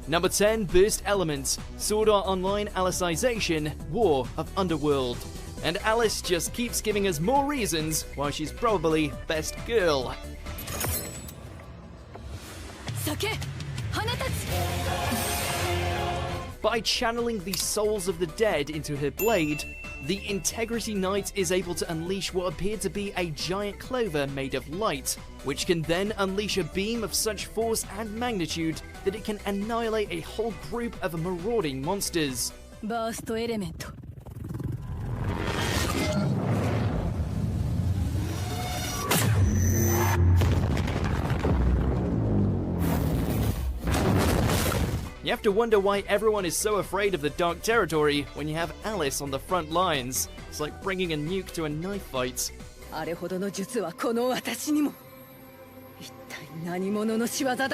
Number 10, Burst Element, Sword Art Online Alicization, War of Underworld. And Alice just keeps giving us more reasons why she's probably best girl. By channeling the souls of the dead into her blade, the Integrity Knight is able to unleash what appeared to be a giant clover made of light, which can then unleash a beam of such force and magnitude that it can annihilate a whole group of marauding monsters. Burst Element. You have to wonder why everyone is so afraid of the Dark Territory when you have Alice on the front lines. It's like bringing a nuke to a knife fight.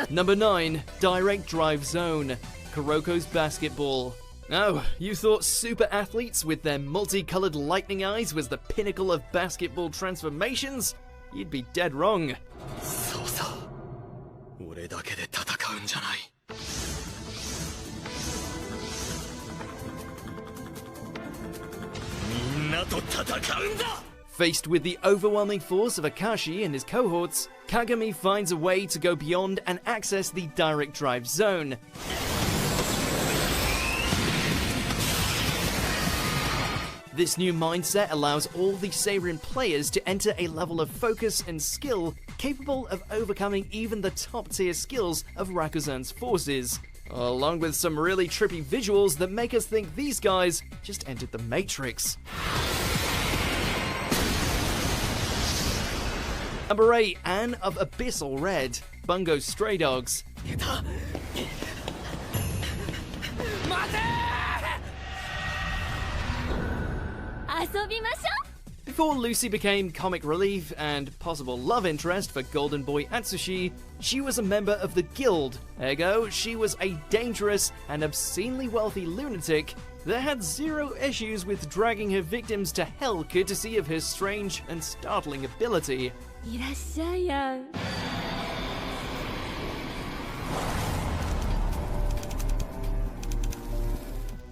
Number 9, Direct Drive Zone, Kuroko's Basketball. Oh, you thought super athletes with their multicolored lightning eyes was the pinnacle of basketball transformations? You'd be dead wrong. Faced with the overwhelming force of Akashi and his cohorts, Kagami finds a way to go beyond and access the Direct Drive Zone. This new mindset allows all the Seirin players to enter a level of focus and skill capable of overcoming even the top-tier skills of Rakuzan's forces, along with some really trippy visuals that make us think these guys just entered the Matrix. Number 8, Anne of Abyssal Red, Bungo Stray Dogs. Before Lucy became comic relief and possible love interest for Golden Boy Atsushi, she was a member of the Guild. Ergo, she was a dangerous and obscenely wealthy lunatic that had zero issues with dragging her victims to hell courtesy of her strange and startling ability.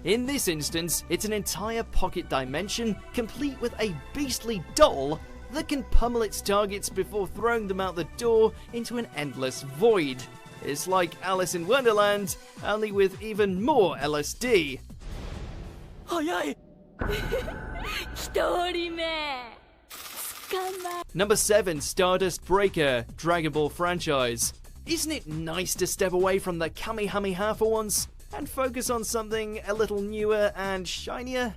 In this instance, it's an entire pocket dimension complete with a beastly doll that can pummel its targets before throwing them out the door into an endless void. It's like Alice in Wonderland, only with even more LSD. Number 7, Stardust Breaker, Dragon Ball franchise. Isn't it nice to step away from the Kamehameha for once and focus on something a little newer and shinier?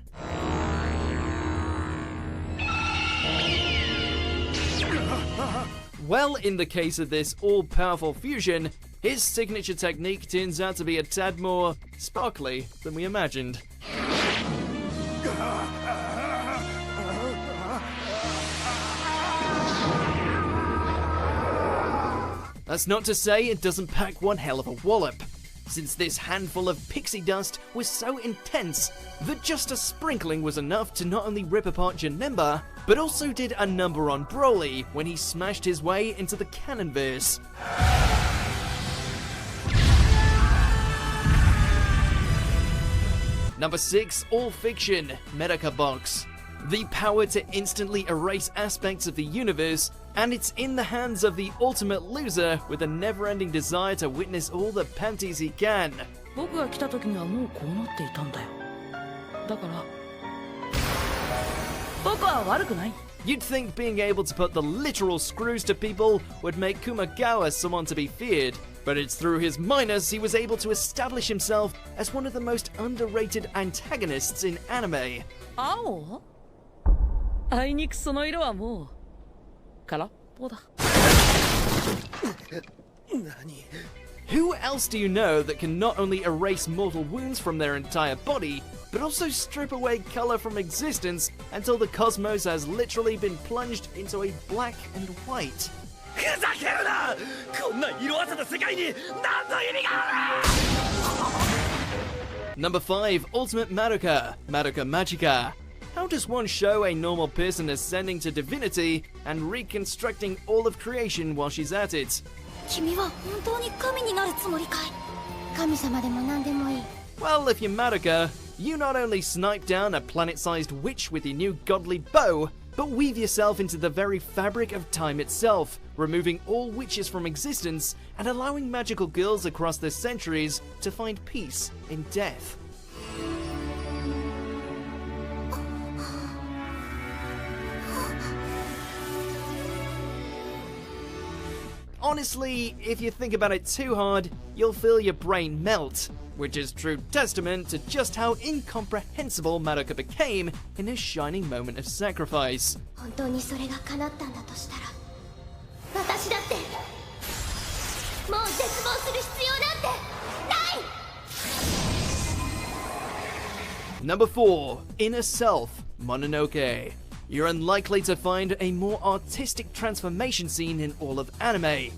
Well, in the case of this all-powerful fusion, his signature technique turns out to be a tad more sparkly than we imagined. That's not to say it doesn't pack one hell of a wallop, since this handful of pixie dust was so intense that just a sprinkling was enough to not only rip apart Janemba, but also did a number on Broly when he smashed his way into the Canonverse. Number 6, All Fiction, Madoka Box. The power to instantly erase aspects of the universe, and it's in the hands of the ultimate loser with a never-ending desire to witness all the panties he can. You'd think being able to put the literal screws to people would make Kumagawa someone to be feared, but it's through his minus he was able to establish himself as one of the most underrated antagonists in anime. Oh? Who else do you know that can not only erase mortal wounds from their entire body, but also strip away color from existence until the cosmos has literally been plunged into a black and white? Number 5, Ultimate Madoka, Madoka Magica. How does one show a normal person ascending to divinity and reconstructing all of creation while she's at it? 神様でも何でもいい。 Well, if you're Madoka, you not only snipe down a planet-sized witch with your new godly bow, but weave yourself into the very fabric of time itself, removing all witches from existence and allowing magical girls across the centuries to find peace in death. Honestly, if you think about it too hard, you'll feel your brain melt, which is true testament to just how incomprehensible Madoka became in her shining moment of sacrifice. 本当にそれが叶ったんだとしたら、私だってもう絶望する必要なんてない。 Number 4. Inner Self, Mononoke. You're unlikely to find a more artistic transformation scene in all of anime.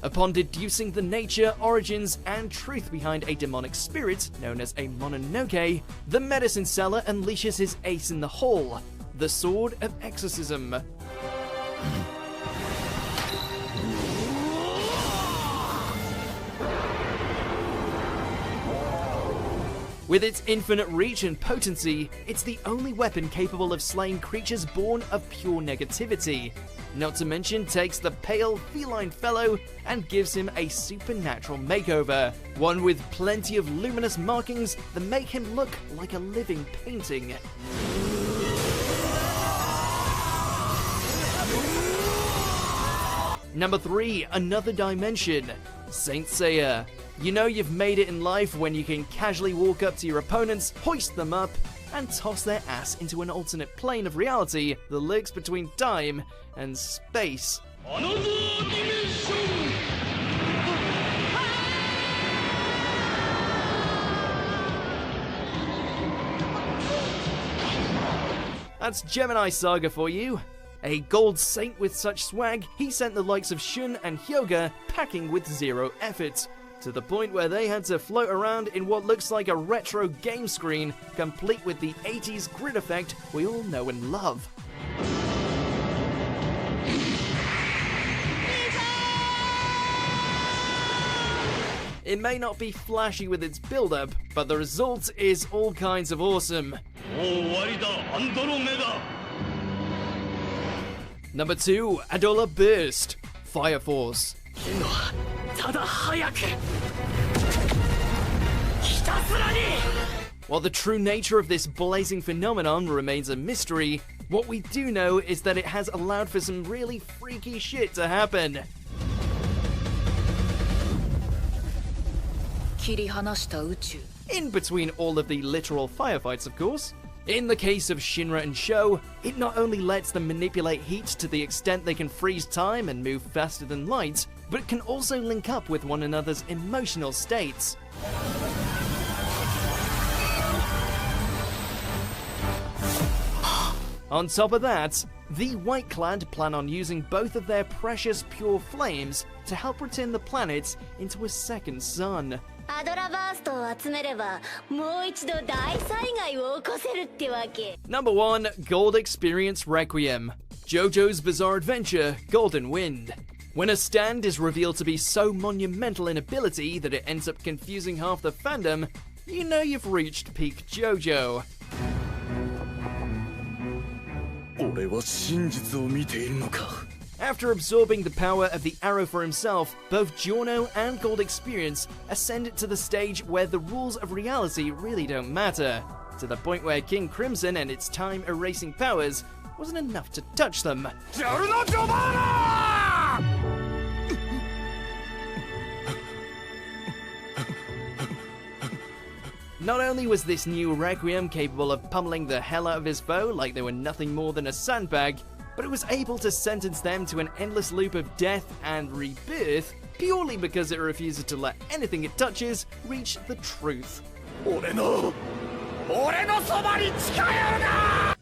Upon deducing the nature, origins, and truth behind a demonic spirit known as a Mononoke, the medicine seller unleashes his ace in the hole, the Sword of Exorcism. With its infinite reach and potency, it's the only weapon capable of slaying creatures born of pure negativity. Not to mention takes the pale, feline fellow and gives him a supernatural makeover, one with plenty of luminous markings that make him look like a living painting. Number 3, another dimension, Saint Seiya. You know you've made it in life when you can casually walk up to your opponents, hoist them up, and toss their ass into an alternate plane of reality that lurks between time and space. Another dimension! That's Gemini Saga for you. A gold saint with such swag, he sent the likes of Shun and Hyoga packing with zero effort, to the point where they had to float around in what looks like a retro game screen, complete with the 80s grid effect we all know and love. It may not be flashy with its build-up, but the result is all kinds of awesome. Number 2, Adola Burst, Fire Force. While the true nature of this blazing phenomenon remains a mystery, what we do know is that it has allowed for some really freaky shit to happen. In between all of the literal firefights, of course. In the case of Shinra and Sho, it not only lets them manipulate heat to the extent they can freeze time and move faster than light, but can also link up with one another's emotional states. On top of that, the White Clad plan on using both of their precious pure flames to help return the planet into a second sun. アドラバーストを集めればもう一度大災害を起こせるってわけ。 Number 1, Gold Experience Requiem, JoJo's bizarre adventure, Golden Wind. When a stand is revealed to be so monumental in ability that it ends up confusing half the fandom, you know you've reached peak JoJo. 俺は真実を見ているのか。 After absorbing the power of the arrow for himself, both Giorno and Gold Experience ascend to the stage where the rules of reality really don't matter, to the point where King Crimson and its time-erasing powers wasn't enough to touch them. Not only was this new Requiem capable of pummeling the hell out of his foe like they were nothing more than a sandbag, but it was able to sentence them to an endless loop of death and rebirth purely because it refuses to let anything it touches reach the truth. 俺のそばに近寄るな!